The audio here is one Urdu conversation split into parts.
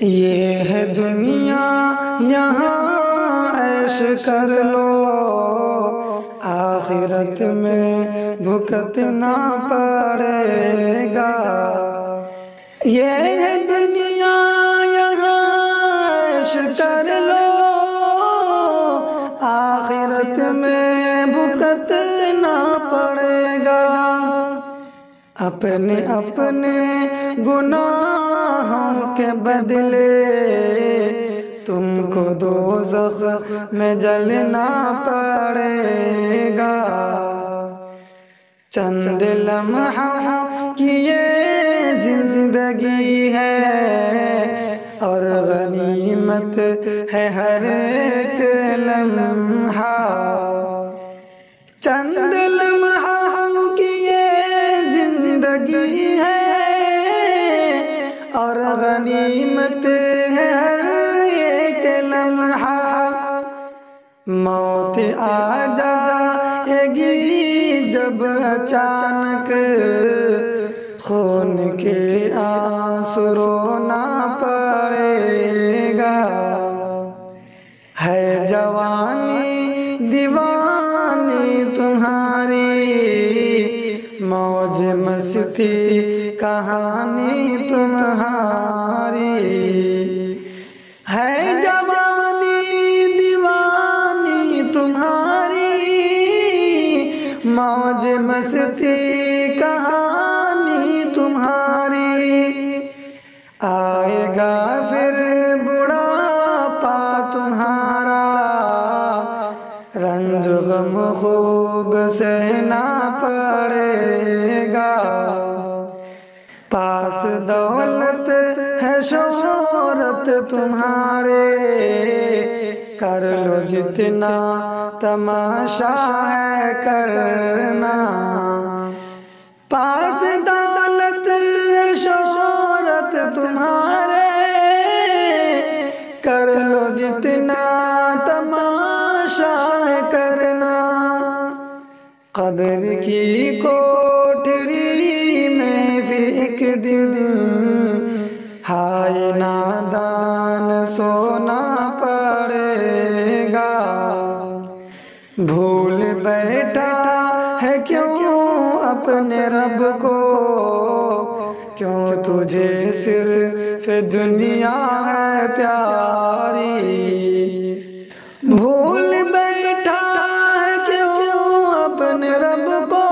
یہ ہے دنیا یہاں عیش کر لو، آخرت میں بھگتنا پڑے گا۔ یہ ہے دنیا یہاں عیش کر لو، آخرت میں بھگتنا پڑے گا۔ اپنے اپنے گناہوں کے بدلے تم کو دوزخ میں جلنا پڑے گا۔ چند لمحہ کی یہ زندگی ہے اور غنیمت ہے ہر ایک لمحہ۔ چند لمحہ کی یہ زندگی ہے اور غنیمت ہے ہر ایک لمحہ۔ موت آ جائے گی جب اچانک، خون کے آنسو رونا پڑے گا۔ ہے جوانی دیوانی تمہاری، موج مستی کہانی تمہاری۔ ہے جوانی دیوانی تمہاری، موج مستی کہانی تمہاری۔ آئے گا پھر بڑھاپا تمہارا، رنج غم خوب سہنا پڑے گا۔ پاس دولت ہے شہرت تمہارے، کر لو جتنا تماشا ہے کرنا۔ پاس دولت ہے شہرت تمہارے، کر لو جتنا تماشا ہے کرنا۔ قبر کی کوٹری میں بھی ایک دن ہائے نادان سونا پڑے گا۔ بھول بیٹھا ہے کیوں اپنے رب کو، کیوں تجھے صرف دنیا ہے پیاری۔ بھول بیٹھا ہے کیوں اپنے رب کو،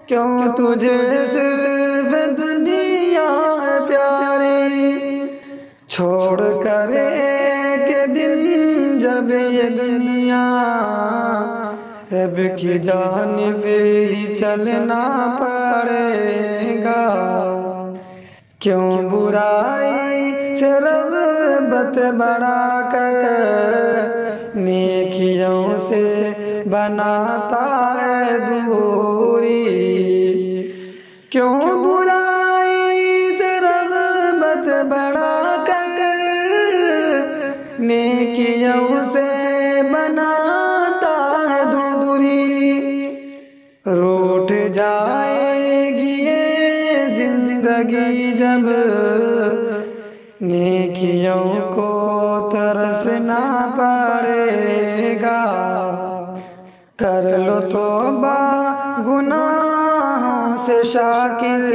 کیوں تجھے صرف دنیا ہے پیاری۔ چھوڑ کر ایک دن جب یہ دنیا، رب کی جانب ہی چلنا پڑے گا۔ کیوں برائی سے رغبت بڑھا کر نیکیوں سے بناتا ہے دوری۔ کیوں برائی سے رغبت بڑھا کر نیکیوں سے بناتا ہے دوری۔ روٹھ جائے گی یہ زندگی جب نیکیوں کو ترسنا پڑے گا۔ کر لو توبہ گناہوں سے شاکر،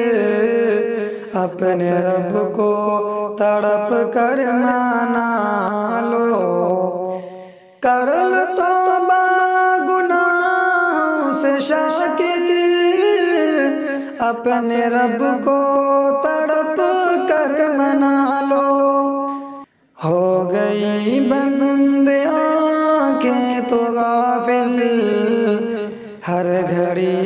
اپنے رب کو تڑپ کر منا لو۔ کر لو توبہ گناہوں سے شاکر، اپنے رب کو تڑپ کر منا لو۔ ہو گئی بند آنکھیں تو غافل، ہر گھڑی